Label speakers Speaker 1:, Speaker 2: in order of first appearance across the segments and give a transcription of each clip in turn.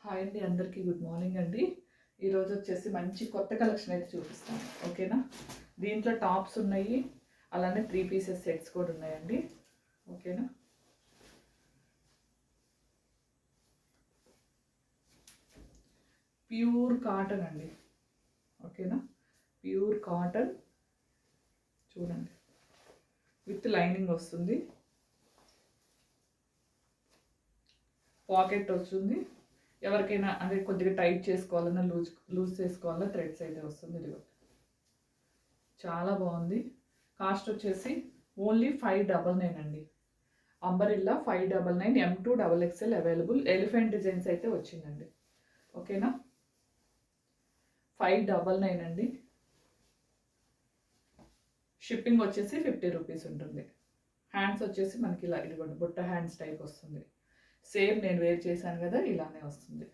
Speaker 1: Hi అండి, అందరికీ good morning అండి. ఈరోజు వచ్చేసి మంచి కొత్త కలెక్షన్ అయితే చూపిస్తాను, ఓకేనా. దీంట్లో టాప్స్ ఉన్నాయి, అలానే 3 పీసెస్ సెట్స్ కూడా ఉన్నాయండి, ఓకేనా. ప్యూర్ కాటన్ అండి, ఓకేనా. ప్యూర్ కాటన్ చూడండి, విత్ లైనింగ్ వస్తుంది, పాకెట్ వస్తుంది. ఎవరికైనా అంటే కొద్దిగా టైట్ చేసుకోవాలన్నా లూజ్ చేసుకోవాలన్నా థ్రెడ్స్ అయితే వస్తుంది. ఇదిగో చాలా బాగుంది. కాస్ట్ వచ్చేసి ఓన్లీ 599 అండి. Umbrella 599, M2 XXL available. Elephant designs అయితే వచ్చిందండి, ఓకేనా. 599 అండి. షిప్పింగ్ వచ్చేసి 50 రూపీస్ ఉంటుంది. హ్యాండ్స్ వచ్చేసి మనకి ఇలా ఇదిగోండి బుట్ట హ్యాండ్స్ టైప్ వస్తుంది. సేమ్ నేను వేర్ చేశాను కదా, ఇలానే వస్తుంది.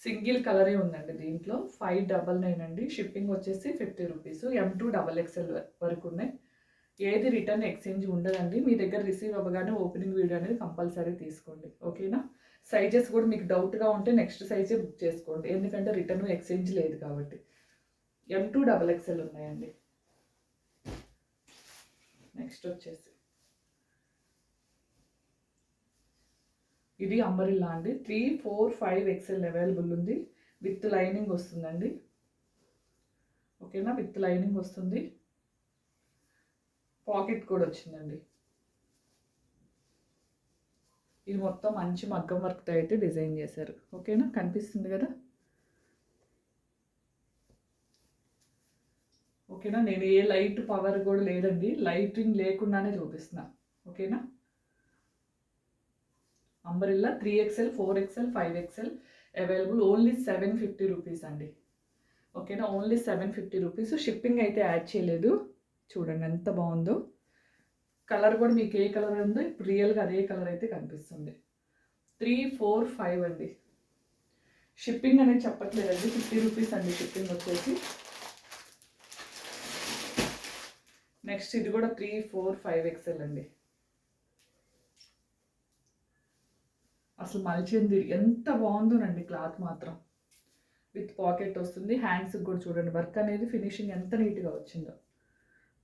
Speaker 1: సింగిల్ కలరే ఉందండి దీంట్లో. 599 అండి. షిప్పింగ్ వచ్చేసి 50 రూపీస్. M2 XXL వరకు ఉన్నాయి. ఏది రిటర్న్ ఎక్స్చేంజ్ ఉండదండి. మీ దగ్గర రిసీవ్ అవ్వగానే ఓపెనింగ్ వీడియో అనేది కంపల్సరీ తీసుకోండి, ఓకేనా. సైజెస్ కూడా మీకు డౌట్గా ఉంటే నెక్స్ట్ సైజే బుక్ చేసుకోండి, ఎందుకంటే రిటర్న్ ఎక్స్చేంజ్ లేదు కాబట్టి. M2 XXL ఉన్నాయండి. నెక్స్ట్ వచ్చేసి ఇది అంబరిల్లా అండి. 3, 4, 5 XL అవైలబుల్ ఉంది. విత్ లైనింగ్ వస్తుందండి, ఓకేనా. విత్ లైనింగ్ వస్తుంది, పాకెట్ కూడా వచ్చిందండి. ఇది మొత్తం మంచి మగ్గం వర్క్తో అయితే డిజైన్ చేశారు, ఓకేనా. కనిపిస్తుంది కదా, ఓకేనా. నేను ఏ లైట్ పవర్ కూడా లేదండి, లైటింగ్ లేకుండానే చూపిస్తున్నా, ఓకేనా. Umbrella 3XL, 4XL, 5XL available. Only 750 rupees అండి, ఓకేనా. Only 750 rupees. షిప్పింగ్ అయితే యాడ్ చేయలేదు. చూడండి ఎంత బాగుందో. కలర్ కూడా మీకు ఏ కలర్ ఉందో ఇప్పుడు రియల్గా అదే కలర్ అయితే కనిపిస్తుంది. 3, 4, 5 అండి. షిప్పింగ్ అనేది చెప్పట్లేదండి, 50 రూపీస్ అండి షిప్పింగ్ వచ్చేసి. నెక్స్ట్ ఇది కూడా 3, 4, 5XL అండి. అసలు మలిచింది ఎంత బాగుందోనండి, క్లాత్ మాత్రం. విత్ పాకెట్ వస్తుంది. హ్యాండ్స్కి కూడా చూడండి వర్క్ అనేది ఫినిషింగ్ ఎంత నీట్గా వచ్చిందో,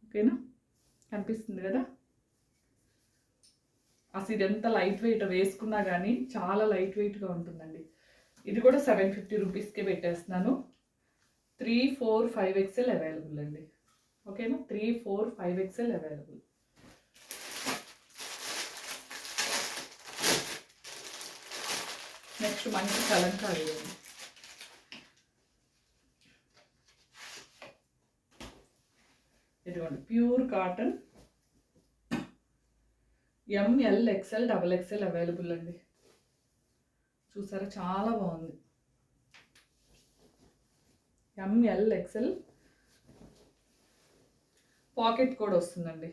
Speaker 1: ఓకేనా. కనిపిస్తుంది కదా. అసలు ఇది ఎంత లైట్ వెయిట్, వేసుకున్నా కానీ చాలా లైట్ వెయిట్గా ఉంటుందండి. ఇది కూడా 750 రూపీస్కే పెట్టేస్తున్నాను. 3, 4, 5XL అవైలబుల్ అండి, ఓకేనా. 3, 4, 5XL అవైలబుల్. నెక్స్ట్ మంచి కలంకారీ అండి. ఇదిగోండి pure cotton. ML, XL, XXL available అండి. చూసారా చాలా బాగుంది. ML, XL. పాకెట్ కూడా వస్తుందండి,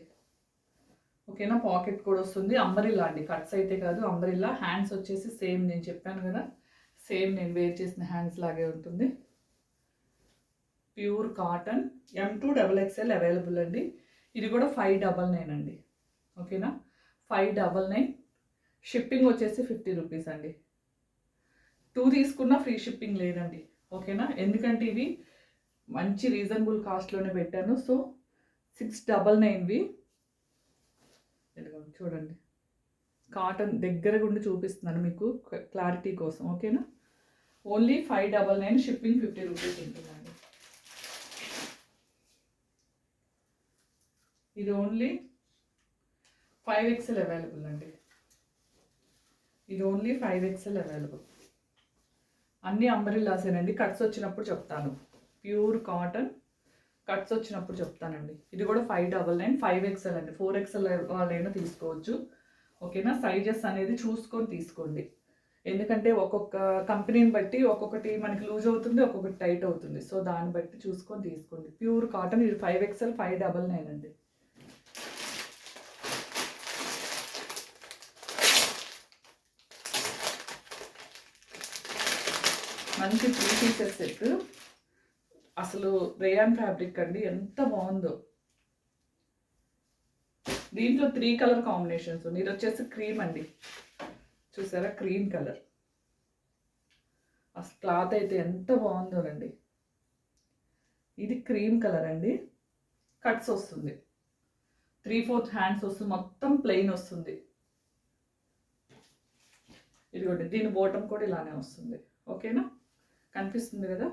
Speaker 1: ఓకేనా. పాకెట్ కూడా వస్తుంది. అంబరిల్లా అండి, కట్స్ అయితే కాదు, అంబరిల్లా. హ్యాండ్స్ వచ్చేసి సేమ్ నేను చెప్పాను కదా, సేమ్ నేను వేర్ చేసిన హ్యాండ్స్ లాగే ఉంటుంది. Pure cotton. M2 XXL available అండి. ఇది కూడా 599 అండి, ఓకేనా. 599. షిప్పింగ్ వచ్చేసి 50 రూపీస్ అండి. 2 తీసుకున్నా ఫ్రీ షిప్పింగ్ లేదండి, ఓకేనా. ఎందుకంటే ఇవి మంచి రీజనబుల్ కాస్ట్లోనే పెట్టాను. సో 699వి. చూడండి కాటన్ దగ్గర గుండి చూపిస్తున్నాను మీకు క్లారిటీ కోసం, ఓకేనా. ఓన్లీ 599. షిప్పింగ్ 50 రూపీస్ ఉంటుందండి. ఇది ఓన్లీ 5XL అవైలబుల్ అండి. ఇది ఓన్లీ 5XL అవైలబుల్. అన్ని అంబరిల్లాసేనండి. కట్స్ వచ్చినప్పుడు చెప్తాను. ప్యూర్ కాటన్ కట్స్ వచ్చినప్పుడు చెప్తానండి. ఇది కూడా 599. 5XL అండి. 4XL వాళ్ళైనా తీసుకోవచ్చు, ఓకేనా. సైజెస్ అనేది చూసుకొని తీసుకోండి, ఎందుకంటే ఒక్కొక్క కంపెనీని బట్టి ఒక్కొక్కటి మనకి లూజ్ అవుతుంది, ఒక్కొక్కటి టైట్ అవుతుంది. సో దాన్ని బట్టి చూసుకొని తీసుకోండి. Pure cotton. ఇది 5XL, 599 అండి. మంచి 3 పీసెస్ సెట్. అసలు రేయాన్ ఫ్యాబ్రిక్ అండి, ఎంత బాగుందో. దీంట్లో 3 కలర్ కాంబినేషన్స్ ఉంది. ఇది వచ్చేసి క్రీమ్ అండి, చూసారా క్రీమ్ కలర్. అసలు క్లాత్ అయితే ఎంత బాగుందోనండి. ఇది క్రీమ్ కలర్ అండి, కట్స్ వస్తుంది, 3/4 హ్యాండ్స్ వస్తుంది, మొత్తం ప్లెయిన్ వస్తుంది. ఇదిగోండి దీని బోటం కూడా ఇలానే వస్తుంది. ఓకేనా, కనిపిస్తుంది కదా.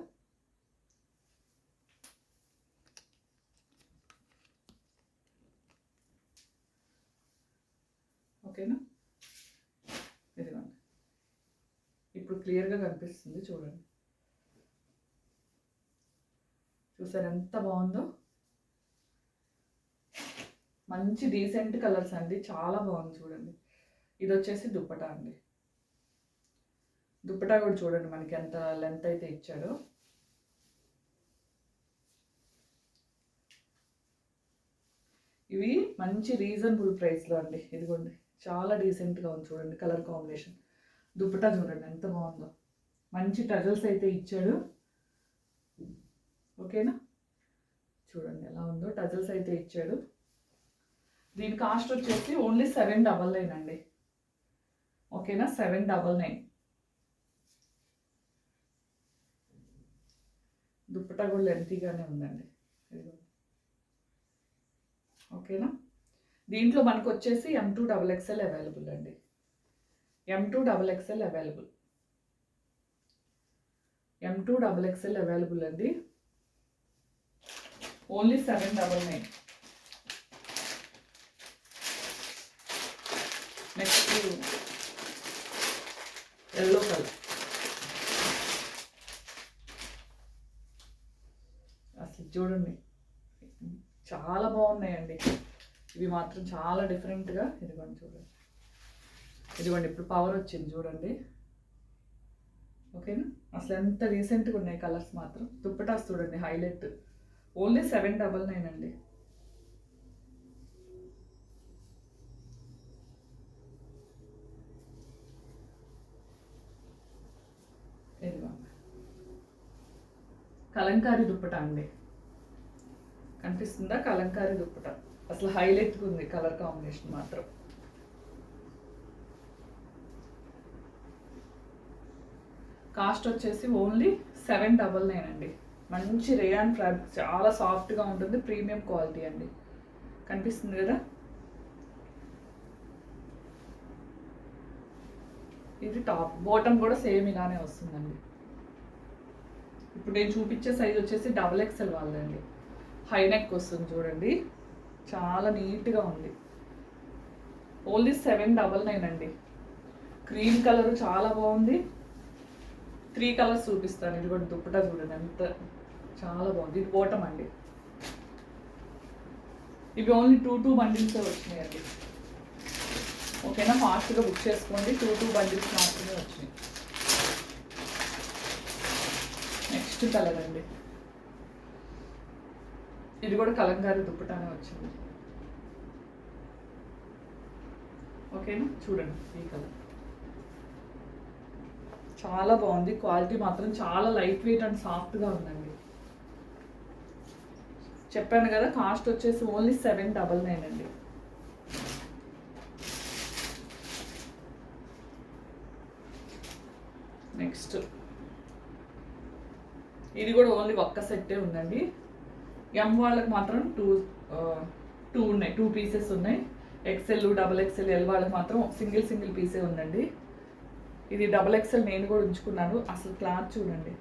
Speaker 1: ఓకేనా, ఇదిగోండి ఇప్పుడు క్లియర్గా కనిపిస్తుంది చూడండి. చూసారు ఎంత బాగుందో, మంచి డీసెంట్ కలర్స్ అండి, చాలా బాగుంది చూడండి. ఇది వచ్చేసి దుప్పటా అండి. దుప్పటా కూడా చూడండి మనకి ఎంత లెంత్ అయితే ఇచ్చాడో. ఇవి మంచి రీజనబుల్ ప్రైస్లో అండి. ఇదిగోండి చాలా డీసెంట్గా ఉంది చూడండి, కలర్ కాంబినేషన్. దుప్పటా చూడండి ఎంత బాగుందో, మంచి టజల్స్ అయితే ఇచ్చాడు. ఓకేనా, చూడండి ఎలా ఉందో, టజల్స్ అయితే ఇచ్చాడు. దీని కాస్ట్ వచ్చేసి ఓన్లీ 799 అండి. ఓకేనా, 799. దుప్పటా కూడా లెంతీగానే ఉందండి. ఓకేనా, దీంట్లో మనకు వచ్చేసి M2 XXL అవైలబుల్ అండి. M2 XXL available, M2 XXL available అండి. ఓన్లీ 799. నెక్స్ట్ ఎల్లో కలర్, అసలు చూడండి చాలా బాగున్నాయండి. ఇవి మాత్రం చాలా డిఫరెంట్గా. ఇదిగోండి చూడండి, ఇదిగోండి ఇప్పుడు పవర్ వచ్చింది చూడండి. ఓకేనా, అసలు ఎంత రీసెంట్గా ఉన్నాయి కలర్స్ మాత్రం. దుప్పటాస్ చూడండి హైలైట్, ఓన్లీ 799 అండి. ఇదిగోండి కలంకారీ దుప్పటా అండి, కనిపిస్తుందా? కలంకారీ దుప్పటా అసలు హైలైట్గా ఉంది, కలర్ కాంబినేషన్ మాత్రం. కాస్ట్ వచ్చేసి ఓన్లీ 799 అండి. మంచి రేయాన్ ఫ్యాబ్రిక్, చాలా సాఫ్ట్గా ఉంటుంది, ప్రీమియం క్వాలిటీ అండి. కనిపిస్తుంది కదా. ఇది టాప్, బాటమ్ కూడా సేమ్ ఇలానే వస్తుందండి. ఇప్పుడు నేను చూపించే సైజ్ వచ్చేసి XXL వాళ్ళండి. హై నెక్ వస్తుంది చూడండి, చాలా నీట్గా ఉంది. ఓన్లీ 799 అండి. క్రీమ్ కలర్ చాలా బాగుంది. 3 కలర్స్ చూపిస్తాను. ఇది కూడా దుప్పటా చూడండి ఎంత చాలా బాగుంది. ఇది బాటమ్ అండి. ఇవి ఓన్లీ 2 బండిల్సే వచ్చినాయండి. ఓకేనా, ఫాస్ట్గా బుక్ చేసుకోండి. 2 బండిల్స్ మాత్రమే వచ్చినాయి. నెక్స్ట్ కలర్ అండి, ఇది కూడా కలంకారీ దుప్పటానే వచ్చింది. ఓకేనా, చూడండి ఈ కలర్ చాలా బాగుంది. క్వాలిటీ మాత్రం చాలా లైట్ వెయిట్ అండ్ సాఫ్ట్గా ఉందండి. చెప్పాను కదా, కాస్ట్ వచ్చేసి ఓన్లీ 799 అండి. నెక్స్ట్ ఇది కూడా ఓన్లీ ఒక్క సెట్టే ఉందండి. ఎం వాళ్ళకి మాత్రం టూ ఉన్నాయి, 2 పీసెస్ ఉన్నాయి. XL, XXL, ఎల్ వాళ్ళకి మాత్రం సింగిల్ పీసే ఉందండి. ఇది XXL నేను కూడా ఉంచుకున్నాను. అసలు క్లాత్ చూడండి,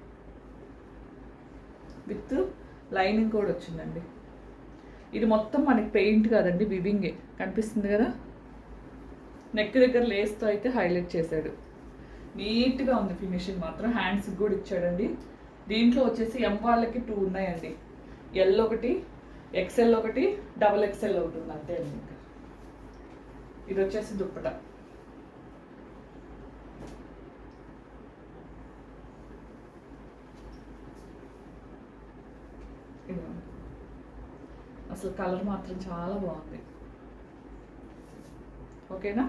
Speaker 1: విత్ లైనింగ్ కూడా వచ్చిందండి. ఇది మొత్తం మనకి పెయింట్ కాదండి, వివింగే. కనిపిస్తుంది కదా. నెక్ దగ్గర లేస్తో అయితే హైలైట్ చేశాడు. నీట్గా ఉంది ఫినిషింగ్ మాత్రం. హ్యాండ్స్కి కూడా ఇచ్చాడండి. దీంట్లో వచ్చేసి ఎం వాళ్ళకి 2 ఉన్నాయండి. ఎల్ ఒకటి, XL ఒకటి, XXL ఒకటి ఉంది అంతే అండి. ఇంకా ఇది వచ్చేసి దుప్పట. అసలు కలర్ మాత్రం చాలా బాగుంది. ఓకేనా,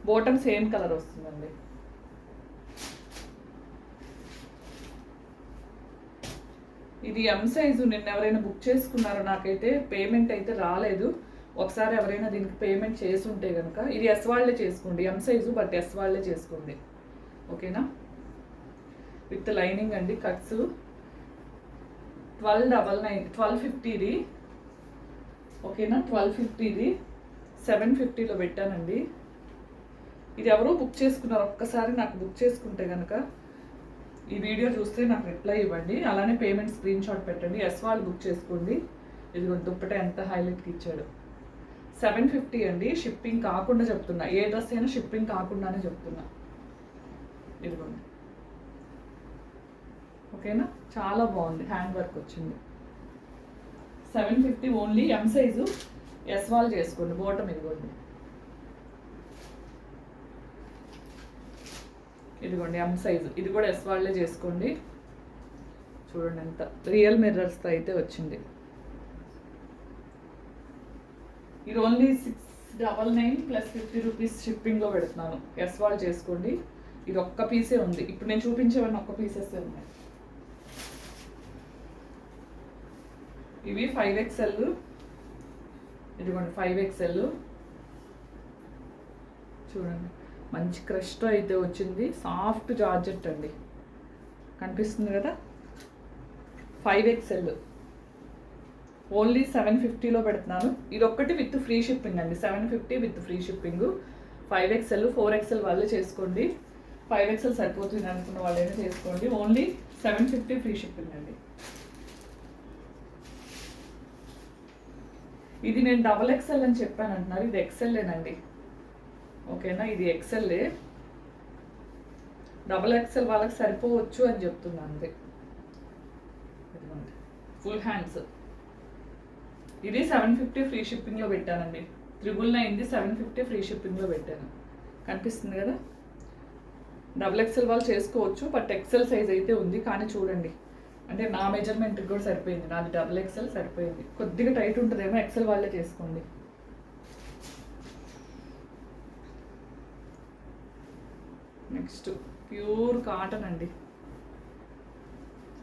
Speaker 1: బాటమ్ సేమ్ కలర్ వస్తుందండి. ఇది ఎం సైజు. నిన్న ఎవరైనా బుక్ చేసుకున్నారో, నాకైతే పేమెంట్ అయితే రాలేదు. ఒకసారి ఎవరైనా దీనికి పేమెంట్ చేసి ఉంటే కనుక, ఇది ఎస్ వాళ్ళే చేసుకోండి. ఎం సైజు బట్ ఎస్ వాళ్ళే చేసుకోండి. ఓకేనా, విత్ లైనింగ్ అండి. కట్స్ 1250 ఓకేనా. 1250 750లో పెట్టానండి. ఇది ఎవరో బుక్ చేసుకున్నారు. ఒక్కసారి నాకు బుక్ చేసుకుంటే కనుక ఈ వీడియో చూస్తే నాకు రిప్లై ఇవ్వండి. అలానే పేమెంట్ స్క్రీన్ షాట్ పెట్టండి. ఎస్ వాళ్ళు బుక్ చేసుకోండి. ఇదిగో దుప్పట ఎంత హైలైట్కి ఇచ్చాడు. 750 అండి. షిప్పింగ్ కాకుండా చెప్తున్నా, ఏ డ్రెస్ అయినా షిప్పింగ్ కాకుండానే చెప్తున్నా. ఇదిగోండి ఓకేనా. చాలా బాగుంది, హ్యాండ్ వర్క్ వచ్చింది. 750 ఓన్లీ. ఎం సైజు ఎస్ వాళ్ళు చేసుకోండి. బాటమ్ ఇదిగోండి, ఇదిగోండి ఎం సైజు. ఇది కూడా ఎస్ వాళ్ళే చేసుకోండి. చూడండి ఎంత రియల్ మిర్రర్స్తో అయితే వచ్చింది. ఇది ఓన్లీ 699 ప్లస్ 50 రూపీస్ షిప్పింగ్లో పెడుతున్నాను. ఎస్ వాళ్ళు చేసుకోండి. ఇది ఒక్క పీసే ఉంది. ఇప్పుడు నేను చూపించేవన్నీ ఒక్క పీసెస్ ఉన్నాయి. ఇవి 5XL. ఇదిగోండి 5XL. చూడండి మంచి క్రష్తో అయితే వచ్చింది. సాఫ్ట్ జార్జెట్ అండి, కనిపిస్తుంది కదా. 5XL ఓన్లీ 750లో పెడుతున్నాను. ఇది ఒక్కటి విత్ ఫ్రీ షిప్పింగ్ అండి. 750 with free shipping. 5XL 4XL వాళ్ళే చేసుకోండి. 5XL సరిపోతుంది అనుకున్న వాళ్ళైనా చేసుకోండి. ఓన్లీ 750 ఫ్రీ షిప్పింగ్ అండి. ఇది నేను XXL అని చెప్పాను అంటున్నారు. ఇది XLేనండి ఓకేనా. ఇది XLే. XXL వాళ్ళకి సరిపోవచ్చు అని చెప్తున్నాను అంతే. Full hands. ఇది 750 ఫ్రీ షిప్పింగ్లో పెట్టానండి. 999 750 ఫ్రీ షిప్పింగ్లో పెట్టాను. కనిపిస్తుంది కదా. XXL వాళ్ళు చేసుకోవచ్చు, బట్ XL సైజ్ అయితే ఉంది. కానీ చూడండి, అంటే నా మెజర్మెంట్కి కూడా సరిపోయింది. నాది XXL సరిపోయింది. కొద్దిగా టైట్ ఉంటుందేమో, XL వాళ్ళే చేసుకోండి. నెక్స్ట్ ప్యూర్ కాటన్ అండి.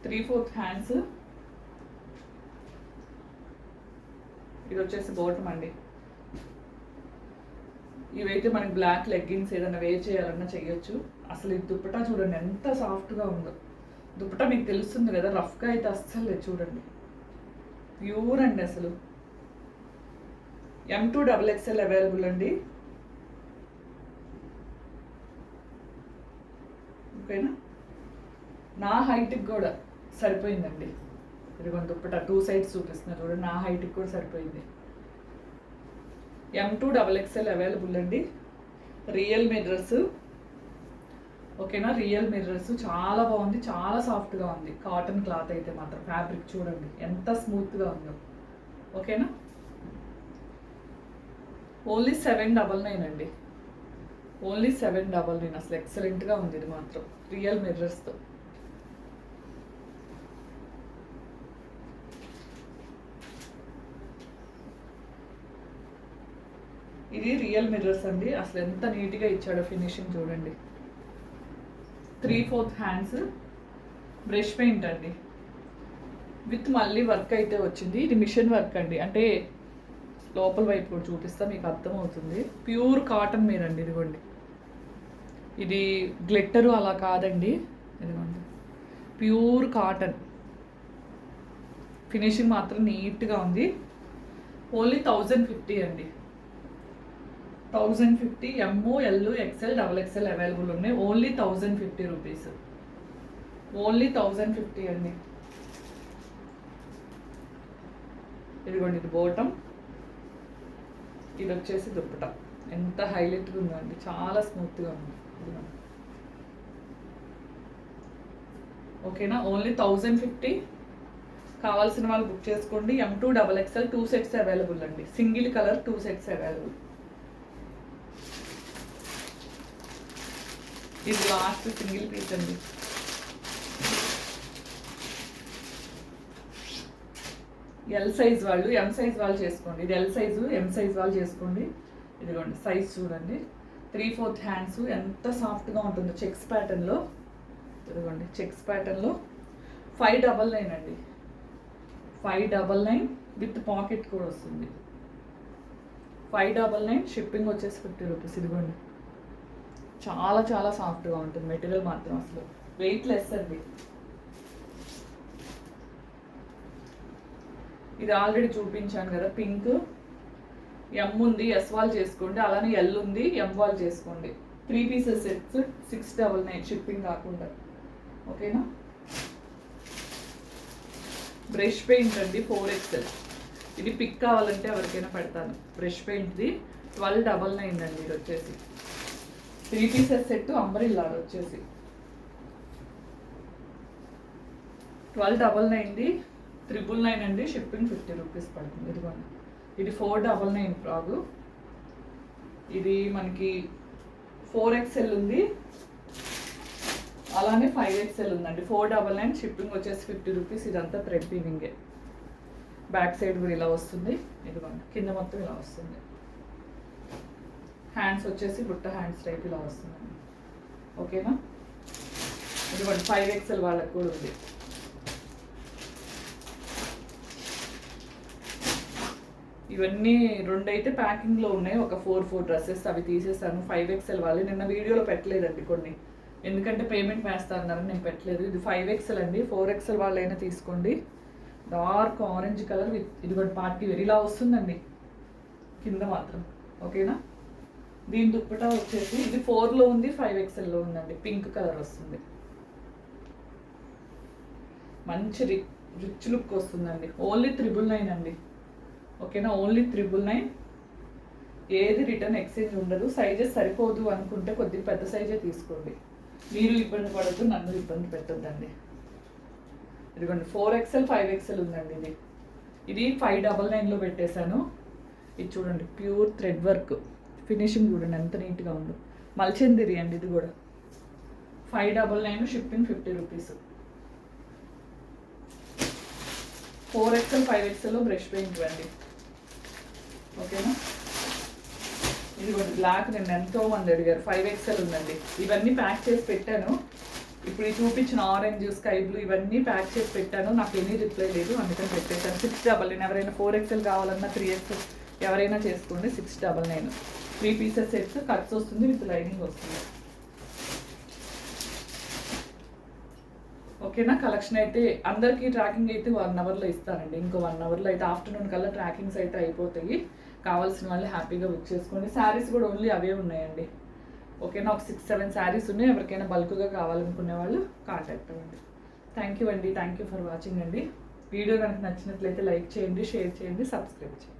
Speaker 1: 3/4 హ్యాండ్స్. ఇది వచ్చేసి బాటమ్ అండి. ఇవైతే మనకి బ్లాక్ లెగ్గిన్స్ ఏదైనా వేర్ చేయాలన్నా చేయొచ్చు. అసలు ఈ దుప్పటా చూడండి ఎంత సాఫ్ట్గా ఉందో. దుప్పటా మీకు తెలుస్తుంది కదా, రఫ్గా అయితే అస్సలు లేదు. చూడండి ప్యూర్ అండి అసలు. M2 XXL అవైలబుల్ అండి. ఓకేనా. నా హైట్కి కూడా సరిపోయిందండి. ఇదిగోండి దుప్పటా 2 సైడ్స్ చూపిస్తున్నా చూడండి. నా హైట్కి కూడా సరిపోయింది. M2 XXL అవైలబుల్ అండి. రియల్ మిర్రర్స్ ఓకేనా. రియల్ మిర్రర్స్ చాలా బాగుంది, చాలా సాఫ్ట్గా ఉంది. కాటన్ క్లాత్ అయితే మాత్రం ఫ్యాబ్రిక్ చూడండి ఎంత స్మూత్గా ఉందో. ఓకేనా. ఓన్లీ 799 అండి. ఓన్లీ 799. అసలు ఎక్సలెంట్గా ఉంది ఇది మాత్రం, రియల్ మిర్రర్స్తో. ఇది రియల్ మిర్రర్స్ అండి. అసలు ఎంత నీట్గా ఇచ్చాడో ఫినిషింగ్ చూడండి. 3/4 హ్యాండ్స్. బ్రష్ పెయింట్ అండి విత్ మళ్ళీ వర్క్ అయితే వచ్చింది. ఇది మిషన్ వర్క్ అండి, అంటే లోపల వైపు కూడా చూపిస్తా మీకు అర్థమవుతుంది. ప్యూర్ కాటన్ మీద అండి. ఇదిగోండి, ఇది గ్లిట్టరు అలా కాదండి. ఇదిగోండి ప్యూర్ కాటన్. ఫినిషింగ్ మాత్రం నీట్గా ఉంది. ఓన్లీ 1050 అండి. 1050. ML XL XXL అవైలబుల్ ఉన్నాయి. Only 1050 rupees. ఓన్లీ 1050 అండి. ఇదిగోండి ఇది బాటమ్, ఇది వచ్చేసి దుప్పట. ఎంత హైలైట్గా ఉందండి, చాలా స్మూత్గా ఉంది. ఓకేనా. ఓన్లీ 1050. కావాల్సిన వాళ్ళు బుక్ చేసుకోండి. M2 XXL 2 సెట్స్ అవైలబుల్ అండి. Single colour 2 sets available. ఇది లాస్ట్ సింగిల్ పీస్ అండి. ఎల్ సైజ్ వాళ్ళు, ఎం సైజ్ వాళ్ళు చేసుకోండి. ఇది ఎల్ సైజు, ఎం సైజ్ వాళ్ళు చేసుకోండి. ఇదిగోండి సైజ్ చూడండి. 3/4 హ్యాండ్స్. ఎంత సాఫ్ట్గా ఉంటుందో చెక్స్ ప్యాటర్న్లో. ఇదిగోండి చెక్స్ ప్యాటర్న్లో 599 అండి. 599 విత్ పాకెట్ కూడా వస్తుంది. 599. షిప్పింగ్ వచ్చేసి 50 రూపీస్. ఇదిగోండి చాలా చాలా సాఫ్ట్గా ఉంటుంది మెటీరియల్ మాత్రం అసలు. వెయిట్ లెస్ అండి. ఇది ఆల్రెడీ చూపించాను కదా, పింక్. ఎం ఉంది, ఎస్ వాల్ చేసుకోండి. అలానే ఎల్ ఉంది, ఎం వాల్ చేసుకోండి. 3 పీసెస్ సెట్స్ 699 షిప్పింగ్ కాకుండా. ఓకేనా. బ్రష్ పెయింట్ అండి 4XL. ఇది పిక్ కావాలంటే ఎవరికైనా పెడతాను. బ్రష్ పెయింట్ది 1299 అండి. ఇది వచ్చేసి 3 పీసెస్ సెట్ అంబ్రెల్లా వచ్చేసి 1299ది 999 అండి. షిప్పింగ్ 50 రూపీస్ పడుతుంది. ఇదిగోండి, ఇది 499 ఫ్రాగు. ఇది మనకి 4XL ఉంది, అలానే 5XL ఉందండి. 499 షిప్పింగ్ వచ్చేసి 50 రూపీస్. ఇదంతా థ్రెడ్ వీవింగే. బ్యాక్ సైడ్ కూడా ఇలా వస్తుంది. ఇదిగోండి, కింద మొత్తం ఇలా వస్తుంది. హ్యాండ్స్ వచ్చేసి బుట్ట హ్యాండ్స్ టైప్ ఇలా వస్తుందండి. ఓకేనా. ఇదిగోండి 5XL వాళ్ళకి కూడా ఉంది. ఇవన్నీ 2 అయితే ప్యాకింగ్లో ఉన్నాయి. ఒక 4 డ్రెస్సెస్ అవి తీసేసాను. 5XL వాళ్ళు నిన్న వీడియోలో పెట్టలేదండి కొన్ని, ఎందుకంటే పేమెంట్ వేస్తా అన్నారని నేను పెట్టలేదు. ఇది 5XL అండి. 4XL వాళ్ళైనా తీసుకోండి. డార్క్ ఆరెంజ్ కలర్ విత్ ఇదిగోండి పార్టీ వేర్ ఇలా వస్తుందండి కింద మాత్రం. ఓకేనా. దీని దుప్పటా వచ్చేసి ఇది 4లో ఉంది, 5XLలో ఉందండి. పింక్ కలర్ వస్తుంది. మంచి రిచ్ లుక్ వస్తుందండి. ఓన్లీ 999 అండి. ఓకేనా. ఓన్లీ 999. ఏది రిటర్న్ ఎక్స్చేంజ్ ఉండదు. సైజెస్ సరిపోదు అనుకుంటే కొద్దిగా పెద్ద సైజే తీసుకోండి. మీరు ఇబ్బంది పడద్దు, నన్ను ఇబ్బంది పెట్టద్దండి. ఇదిగోండి 4XL 5XL ఉందండి. ఇది 599లో పెట్టేశాను. ఇది చూడండి ప్యూర్ థ్రెడ్ వర్క్ ఫినిషింగ్ చూడండి ఎంత నీట్గా ఉందో. మల్చందిరి అండి ఇది కూడా. 599 షిప్పింగ్ 50 రూపీస్. 4XL 5XLలో బ్రష్ పెయింట్ అండి. ఓకేనా. ఇదిగోండి బ్లాక్ నిన్న ఎంతో మంది అడిగారు. 5XL ఉందండి. ఇవన్నీ ప్యాక్ చేసి పెట్టాను. ఇప్పుడు ఈ చూపించిన ఆరెంజ్, స్కై బ్లూ ఇవన్నీ ప్యాక్ చేసి పెట్టాను. నాకు ఎనీ రిప్లై లేదు, అందుకని పెట్టేశాను. 699. ఎవరైనా 4XL కావాలన్నా 3XL ఎవరైనా చేసుకోండి. 699. 3 పీసెస్ సెట్స్ కట్స్ వస్తుంది, విత్ లైనింగ్ వస్తుంది. ఓకేనా. కలెక్షన్ అయితే అందరికీ ట్రాకింగ్ అయితే 1 అవర్లో ఇస్తానండి. ఇంకో 1 అవర్లో అయితే ఆఫ్టర్నూన్ కల్లా ట్రాకింగ్స్ అయితే అయిపోతాయి. కావాల్సిన వాళ్ళు హ్యాపీగా బుక్ చేసుకోండి. శారీస్ కూడా ఓన్లీ అవే ఉన్నాయండి. ఓకేనా. ఒక 6-7 శారీస్ ఉన్నాయి. ఎవరికైనా బల్క్గా కావాలనుకునే వాళ్ళు కాంటాక్ట్ అవ్వండి. థ్యాంక్ యూ అండి. థ్యాంక్ యూ ఫర్ వాచింగ్ అండి. వీడియో కనుక నచ్చినట్లయితే లైక్ చేయండి, షేర్ చేయండి, సబ్స్క్రైబ్ చేయండి.